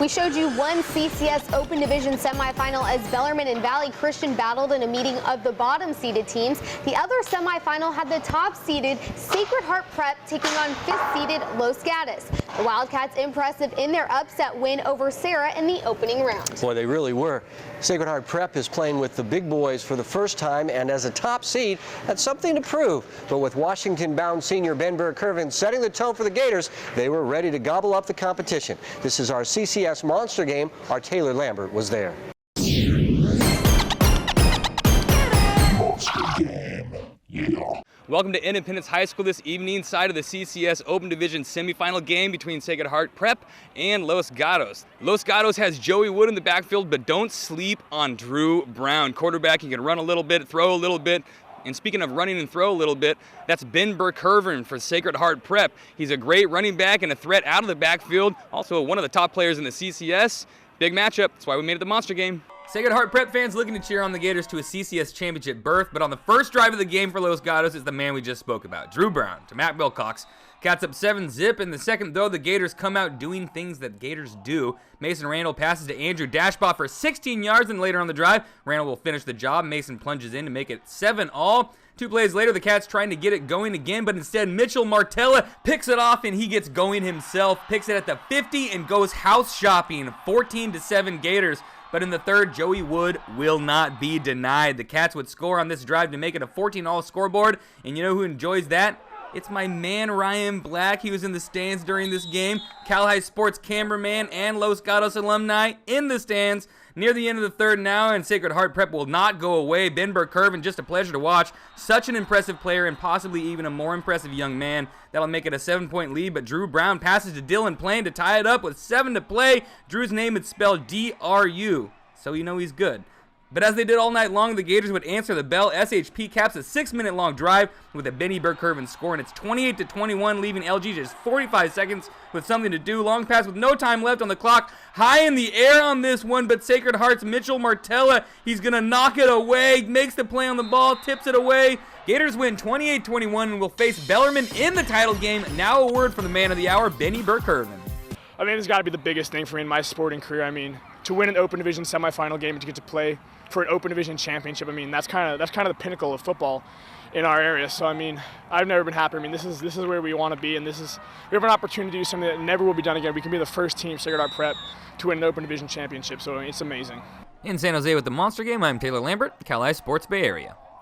We showed you one CCS Open Division semifinal as Bellarmine and Valley Christian battled in a meeting of the bottom-seeded teams. The other semifinal had the top-seeded Sacred Heart Prep taking on 5th-seeded Los Gatos. The Wildcats impressive in their upset win over Sarah in the opening round. Boy, they really were. Sacred Heart Prep is playing with the big boys for the first time, and as a top seed, that's something to prove. But with Washington-bound senior BURR-KIRVEN setting the tone for the Gators, they were ready to gobble up the competition. This is our CCS Monster Game. Our Taylor Lambert was there. Monster Game. Yeah. Welcome to Independence High School this evening, side of the CCS Open Division semifinal game between Sacred Heart Prep and Los Gatos. Los Gatos has Joey Wood in the backfield, but don't sleep on Drew Brown. Quarterback, he can run a little bit, throw a little bit. And speaking of running and throw a little bit, that's BURR-KIRVEN for Sacred Heart Prep. He's a great running back and a threat out of the backfield. Also one of the top players in the CCS. Big matchup, that's why we made it the Monster Game. Sacred Heart Prep fans looking to cheer on the Gators to a CCS championship berth, but on the first drive of the game for Los Gatos is the man we just spoke about, Drew Brown to Matt WILCOX. Cats up 7-zip. In the second, though, the Gators come out doing things that Gators do. Mason Randall passes to Andrew DASCHBACH for 16 yards, and later on the drive, Randall will finish the job. Mason plunges in to make it 7-all. 2 plays later, the Cats trying to get it going again, but instead Mitchell Martella picks it off, and he gets going himself. Picks it at the 50 and goes house shopping. 14-7 Gators. But in the third, Joey Wood will not be denied. The Cats would score on this drive to make it a 14-all scoreboard, and you know who enjoys that? It's my man, Ryan Black. He was in the stands during this game. Cal High Sports cameraman and Los Gatos alumni in the stands. Near the end of the third now, and Sacred Heart Prep will not go away. BURR-KIRVEN, just a pleasure to watch. Such an impressive player and possibly even a more impressive young man. That'll make it a 7-point lead, but Drew Brown passes to Dylan Plain to tie it up with 7 to play. Drew's name is spelled D-R-U, so you know he's good. But as they did all night long, the Gators would answer the bell. SHP caps a 6-minute-long drive with a BURR-KIRVEN score, and it's 28-21, leaving LG just 45 seconds with something to do. Long pass with no time left on the clock. High in the air on this one, but Sacred Heart's Mitchell Martella, he's going to knock it away, makes the play on the ball, tips it away. Gators win 28-21 and will face Bellarmine in the title game. Now a word from the man of the hour, BURR-KIRVEN. I think it's got to be the biggest thing for me in my sporting career. I mean, to win an Open Division semifinal game and to get to play for an Open Division championship, I mean, that's kind of the pinnacle of football in our area. So I mean, I've never been happier. I mean, this is where we want to be, and we have an opportunity to do something that never will be done again. We can be the first team, Sacred Heart Prep, to win an Open Division championship. So I mean, it's amazing. In San Jose with the Monster Game, I'm Taylor Lambert, Cal High Sports Bay Area.